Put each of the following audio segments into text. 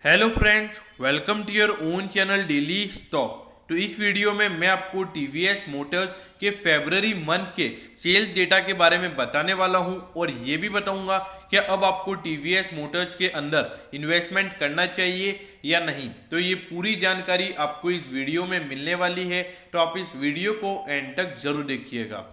Hello friends, welcome to your own channel daily stock. तो इस video में मैं आपको टीवीएस मोटर्स के फरवरी मंथ के सेल्स डेटा के बारे में बताने वाला हूं और ये भी बताऊंगा कि अब आपको टीवीएस मोटर्स के अंदर इन्वेस्टमेंट करना चाहिए या नहीं। तो ये पूरी जानकारी आपको इस वीडियो में मिलने वाली है, तो आप इस वीडियो को एंड तक जरूर देखिएगा।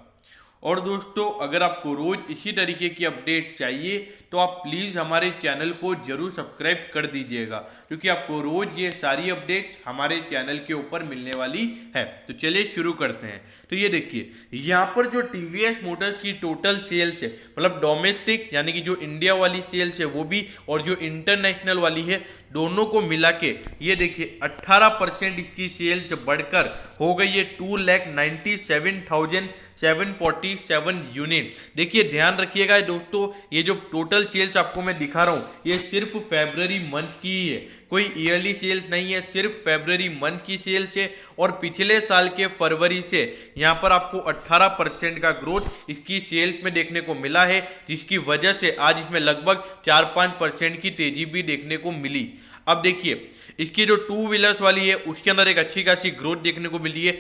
और दोस्तों, अगर आपको रोज इसी तरीके की अपडेट चाहिए तो आप प्लीज़ हमारे चैनल को जरूर सब्सक्राइब कर दीजिएगा, क्योंकि आपको रोज ये सारी अपडेट्स हमारे चैनल के ऊपर मिलने वाली है। तो चलिए शुरू करते हैं। तो ये देखिए, यहाँ पर जो टीवीएस मोटर्स की टोटल सेल्स है, मतलब डोमेस्टिक यानी कि जो इंडिया वाली सेल्स है वो भी, और जो इंटरनेशनल वाली है, दोनों को मिला के ये देखिए 18% इसकी सेल्स बढ़कर हो गई है 2,97,747 यूनिट। देखिए ध्यान रखिएगा दोस्तों, ये जो टोटल सेल्स आपको मैं दिखा रहा हूँ ये सिर्फ फरवरी मंथ की ही है, कोई ईयरली सेल्स नहीं है, सिर्फ फरवरी मंथ की सेल्स है। और पिछले साल के फरवरी से यहाँ पर आपको 18% का ग्रोथ इसकी सेल्स में देखने को मिला है, जिसकी वजह से आज इसमें लगभग 4-5% की तेजी भी देखने को मिली। अब देखिए, इसकी जो टू व्हीलर्स वाली है उसके अंदर एक अच्छी खासी ग्रोथ देखने को मिली है।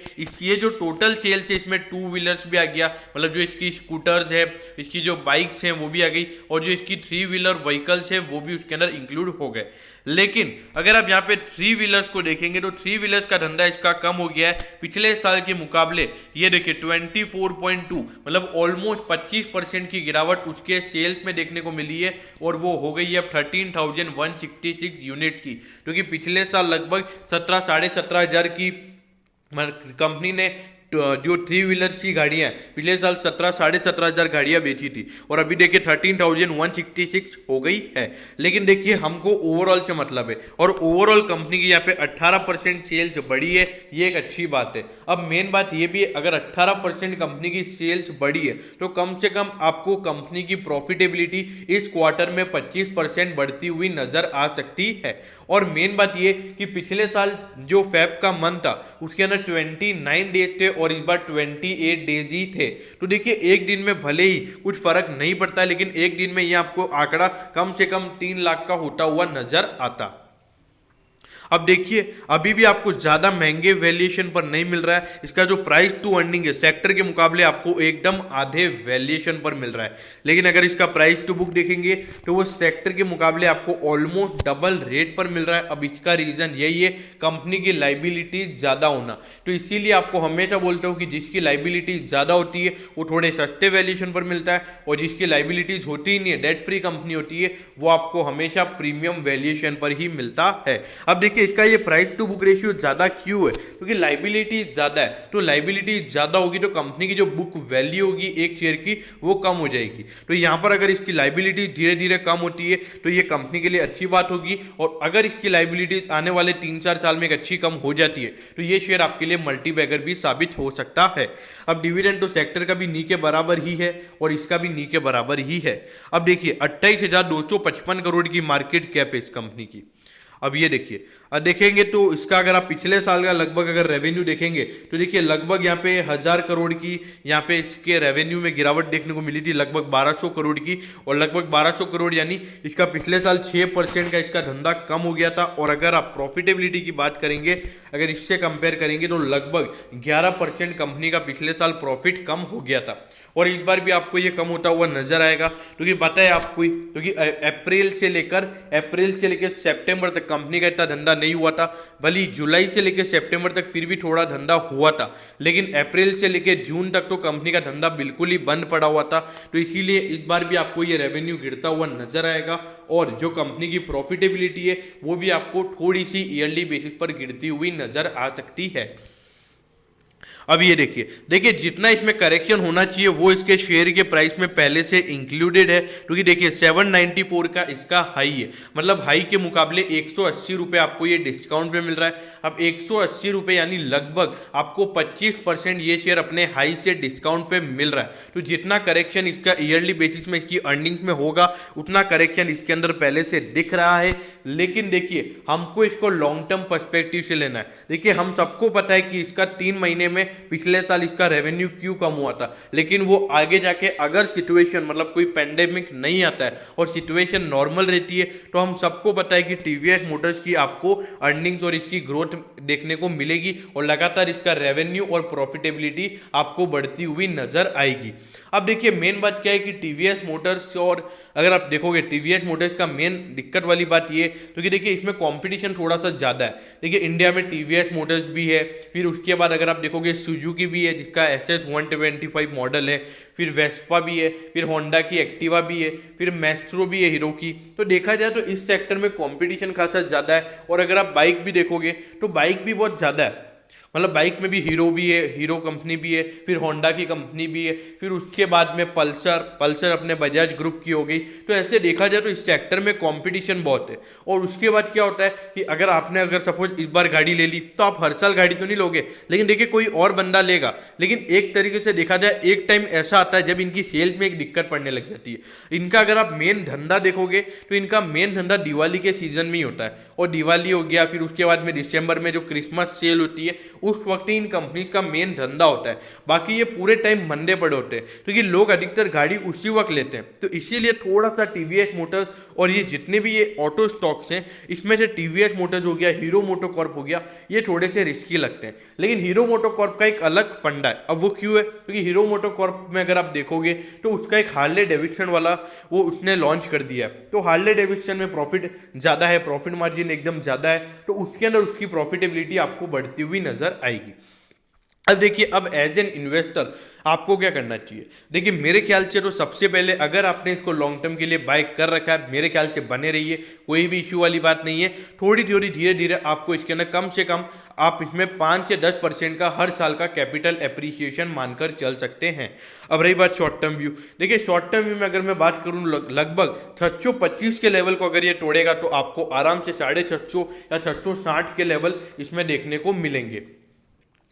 ये जो टोटल सेल्स है इसमें टू व्हीलर्स भी आ गया, मतलब जो इसकी स्कूटर्स है, इसकी जो बाइक्स हैं वो भी आ गई, और जो इसकी थ्री व्हीलर व्हीकल्स है वो भी उसके अंदर इंक्लूड हो गए। लेकिन अगर आप यहाँ पे थ्री व्हीलर्स को देखेंगे तो थ्री व्हीलर्स का धंधा इसका कम हो गया है पिछले साल के मुकाबले। ये देखिए 24.2, मतलब ऑलमोस्ट 25% की गिरावट उसके सेल्स में देखने को मिली है, और वो हो गई है अब 13,166 यूनिट की, क्योंकि पिछले साल लगभग 17-17,500 की कंपनी ने जो थ्री व्हीलर्स की गाड़ियां पिछले साल 17-17,500 गाड़ियां बेची थी, और अभी देखिए 13,166 हो गई है। लेकिन देखिए हमको ओवरऑल से मतलब है, और ओवरऑल कंपनी की यहाँ पे 18% सेल्स बढ़ी है, ये एक अच्छी बात है। अब मेन बात ये भी है, अगर 18% कंपनी की सेल्स बढ़ी है तो कम से कम आपको कंपनी की प्रॉफिटेबिलिटी इस क्वार्टर में 25% बढ़ती हुई नजर आ सकती है। और मेन बात ये कि पिछले साल जो फेब का मंथ था उसके अंदर 29 डेज थे और इस बार 28 डेज ही थे। तो देखिए एक दिन में भले ही कुछ फर्क नहीं पड़ता, लेकिन एक दिन में ये आपको आंकड़ा कम से कम 3 लाख का होता हुआ नजर आता। अब देखिए अभी भी आपको ज्यादा महंगे वैल्यूएशन पर नहीं मिल रहा है, इसका जो प्राइस टू अर्निंग है सेक्टर के मुकाबले आपको एकदम आधे वैल्यूएशन पर मिल रहा है। लेकिन अगर इसका प्राइस टू बुक देखेंगे तो वो सेक्टर के मुकाबले आपको ऑलमोस्ट डबल रेट पर मिल रहा है। अब इसका रीजन यही है, कंपनी की लाइबिलिटीज ज्यादा होना। तो इसीलिए आपको हमेशा बोलता हूँ कि जिसकी लाइबिलिटीज ज्यादा होती है वो थोड़े सस्ते वैल्यूएशन पर मिलता है, और जिसकी लाइबिलिटीज होती ही नहीं है, डेट फ्री कंपनी होती है, वो आपको हमेशा प्रीमियम वैल्यूएशन पर ही मिलता है। अब देखिए इसका ये प्राइस टू बुक रेशियो ज्यादा क्यों है, क्योंकि लाइबिलिटी ज्यादा है। तो लाइबिलिटी ज्यादा होगी तो कंपनी की जो बुक वैल्यू होगी एक शेयर की वो कम हो जाएगी। तो यहां पर अगर इसकी लाइबिलिटी धीरे धीरे कम होती है तो ये कंपनी के लिए अच्छी बात होगी, और अगर इसकी लाइबिलिटी आने वाले 3-4 साल में एक अच्छी कम हो जाती है तो ये शेयर आपके लिए मल्टीबैगर भी साबित हो सकता है। अब डिविडेंड तो सेक्टर का भी नी के बराबर ही है और इसका भी नी के बराबर ही है। अब देखिए 28,255 करोड़ की मार्केट कैप है इस कंपनी की। अब ये देखिए, देखेंगे तो इसका अगर आप पिछले साल का लगभग अगर रेवेन्यू देखेंगे तो देखिए लगभग यहाँ पे 1,000 करोड़ की यहाँ पे इसके रेवेन्यू में गिरावट देखने को मिली थी, लगभग 1,200 करोड़ की, और लगभग 1,200 करोड़ यानी इसका पिछले साल 6% का इसका धंधा कम हो गया था। और अगर आप प्रॉफिटेबिलिटी की बात करेंगे, अगर इससे कंपेयर करेंगे तो लगभग 11% कंपनी का पिछले साल प्रॉफिट कम हो गया था, और इस बार भी आपको ये कम होता हुआ नजर आएगा। क्योंकि पता है आपको, क्योंकि अप्रैल से लेकर सितंबर तक कंपनी का इतना धंधा नहीं हुआ था। भले जुलाई से लेकर सितंबर तक फिर भी थोड़ा धंधा हुआ था, लेकिन अप्रैल से लेकर जून तक तो कंपनी का धंधा बिल्कुल ही बंद पड़ा हुआ था। तो इसीलिए इस बार भी आपको ये रेवेन्यू गिरता हुआ नजर आएगा, और जो कंपनी की प्रॉफिटेबिलिटी है वो भी आपको थोड़ी सी ईयरली बेसिस पर गिरती हुई नजर आ सकती है। अब ये देखिए जितना इसमें करेक्शन होना चाहिए वो इसके शेयर के प्राइस में पहले से इंक्लूडेड है, क्योंकि देखिए 794 का इसका हाई है, मतलब हाई के मुकाबले 180 रुपये आपको ये डिस्काउंट पे मिल रहा है। अब 180 रुपये यानी लगभग आपको 25% ये शेयर अपने हाई से डिस्काउंट पे मिल रहा है। तो जितना करेक्शन इसका ईयरली बेसिस में इसकी अर्निंग्स में होगा उतना करेक्शन इसके अंदर पहले से दिख रहा है। लेकिन देखिए हमको इसको लॉन्ग टर्म पर्सपेक्टिव से लेना है। देखिए हम सबको पता है कि इसका 3 महीने में पिछले साल इसका रेवेन्यू क्यों कम हुआ था, लेकिन वो आगे जाके अगर सिचुएशन मतलब कोई पेंडेमिक नहीं आता है और सिचुएशन नॉर्मल रहती है तो हम सबको पता है कि टीवीएस मोटर्स की आपको अर्निंग्स और इसकी ग्रोथ देखने को मिलेगी और लगातार इसका रेवेन्यू और प्रॉफिटेबिलिटी आपको बढ़ती हुई नजर आएगी। अब देखिए मेन बात क्या है कि टीवीएस मोटर्स, और अगर आप देखोगे टीवीएस मोटर्स का मेन दिक्कत वाली बात ये तो कि देखिए इसमें कंपटीशन थोड़ा सा ज़्यादा है। देखिए इंडिया में टीवीएस मोटर्स भी है, फिर उसके बाद अगर आप देखोगे सुजुकी भी है जिसका SS125 मॉडल है, फिर वेस्पा भी है, फिर होंडा की एक्टिवा भी है, फिर मैस्ट्रो भी है हीरो की। तो देखा जाए तो इस सेक्टर में कंपटीशन खासा ज़्यादा है। और अगर आप बाइक भी देखोगे तो बाइक भी बहुत ज़्यादा है, मतलब बाइक में भी हीरो भी है, हीरो कंपनी भी है, फिर होंडा की कंपनी भी है, फिर उसके बाद में पल्सर अपने बजाज ग्रुप की हो गई। तो ऐसे देखा जाए तो इस सेक्टर में कंपटीशन बहुत है। और उसके बाद क्या होता है कि अगर सपोज इस बार गाड़ी ले ली तो आप हर साल गाड़ी तो नहीं लोगे, लेकिन देखिए कोई और बंदा लेगा। लेकिन एक तरीके से देखा जाए एक टाइम ऐसा आता है जब इनकी सेल्स में एक दिक्कत पड़ने लग जाती है। इनका अगर आप मेन धंधा देखोगे तो इनका मेन धंधा दिवाली के सीजन में ही होता है, और दिवाली हो गया, फिर उसके बाद में दिसंबर में जो क्रिसमस सेल होती है उस वक्त ही इन कंपनीज का मेन धंधा होता है। बाकी ये पूरे टाइम मंदे पड़े होते हैं क्योंकि लोग अधिकतर गाड़ी उसी वक्त लेते हैं। तो इसीलिए थोड़ा सा टीवीएस मोटर्स और ये जितने भी ये ऑटो स्टॉक्स हैं इसमें से टीवीएस मोटर्स हो गया, हीरो मोटोकॉर्प हो गया, ये थोड़े से रिस्की लगते हैं। लेकिन हीरो मोटोकॉर्प का एक अलग फंडा है। अब वो क्यों है? क्योंकि हीरो मोटोकॉर्प में अगर आप देखोगे तो उसका एक हार्ले डेविडसन वाला वो उसने लॉन्च कर दिया है। तो हार्ले डेविडसन में प्रॉफिट ज़्यादा है, प्रॉफिट मार्जिन एकदम ज़्यादा है, तो उसके अंदर उसकी प्रॉफिटेबिलिटी आपको बढ़ती हुई नजर आएगी। अब देखिए, अब एज एन इन्वेस्टर आपको क्या करना चाहिए? देखिए मेरे ख्याल से तो सबसे पहले अगर आपने इसको लॉन्ग टर्म के लिए बाय कर रखा है, मेरे ख्याल से बने रहिए, कोई भी इश्यू वाली बात नहीं है। थोड़ी थोड़ी धीरे धीरे आपको इसके अंदर कम से कम आप इसमें 5 से 10% का हर साल का कैपिटल एप्रिसिएशन मानकर चल सकते हैं। अब रही बात शॉर्ट टर्म व्यू, देखिए शॉर्ट टर्म व्यू में अगर मैं बात करूँ लगभग 625 के लेवल को अगर ये तोड़ेगा तो आपको आराम से 650 या 660 के लेवल इसमें देखने को मिलेंगे।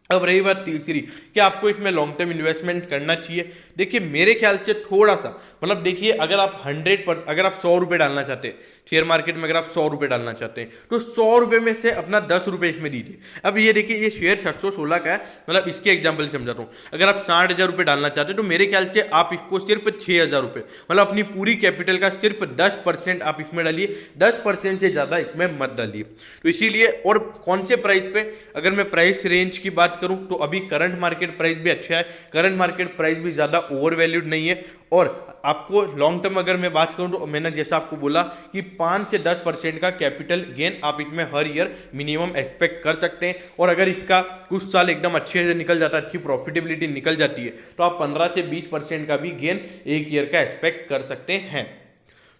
अब रही बात तीसरी कि आपको इसमें लॉन्ग टर्म इन्वेस्टमेंट करना चाहिए। देखिए मेरे ख्याल से थोड़ा सा मतलब देखिए अगर आप 100% अगर आप 100 रुपये डालना चाहते हैं शेयर मार्केट में, अगर आप 100 रुपये डालना चाहते हैं तो 100 रुपये में से अपना 10 रुपये इसमें दीजिए। अब ये देखिए ये शेयर 716 का है, मतलब इसके एग्जाम्पल समझाता हूँ। अगर आप 60,000 रुपये डालना चाहते हैं तो मेरे ख्याल से आप इसको सिर्फ 6,000 रुपये मतलब अपनी पूरी कैपिटल का सिर्फ 10% आप इसमें डालिए, 10% से ज़्यादा इसमें मत डालिए। तो इसीलिए, और कौन से प्राइस पे, अगर मैं प्राइस रेंज की बात करूं तो अभी करंट मार्केट प्राइस भी अच्छा है, करंट मार्केट प्राइस भी ज़्यादा ओवर वैल्यूड नहीं है। और आपको लॉन्ग टर्म अगर मैं बात करूं तो मैंने जैसा आपको बोला कि 5 से 10% का कैपिटल गेन आप इसमें हर ईयर मिनिमम एक्सपेक्ट कर सकते हैं। और अगर इसका कुछ साल एकदम अच्छे से निकल जाता है, अच्छी प्रॉफिटेबिलिटी निकल जाती है, तो आप 15 से 20% का भी गेन एक ईयर का एक्सपेक्ट कर सकते हैं।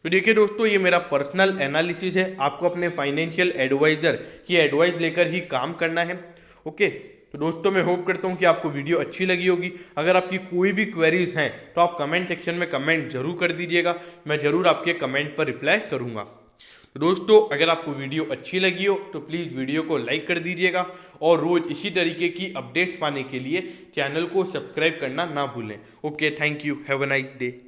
तो देखिए दोस्तों, ये मेरा पर्सनल एनालिसिस है, आपको अपने फाइनेंशियल एडवाइजर की एडवाइस लेकर ही काम करना है। ओके, तो दोस्तों मैं होप करता हूँ कि आपको वीडियो अच्छी लगी होगी। अगर आपकी कोई भी क्वेरीज हैं तो आप कमेंट सेक्शन में कमेंट जरूर कर दीजिएगा, मैं ज़रूर आपके कमेंट पर रिप्लाई करूँगा। तो दोस्तों अगर आपको वीडियो अच्छी लगी हो तो प्लीज़ वीडियो को लाइक कर दीजिएगा, और रोज़ इसी तरीके की अपडेट्स पाने के लिए चैनल को सब्सक्राइब करना ना भूलें। Okay, thank you, have a nice day.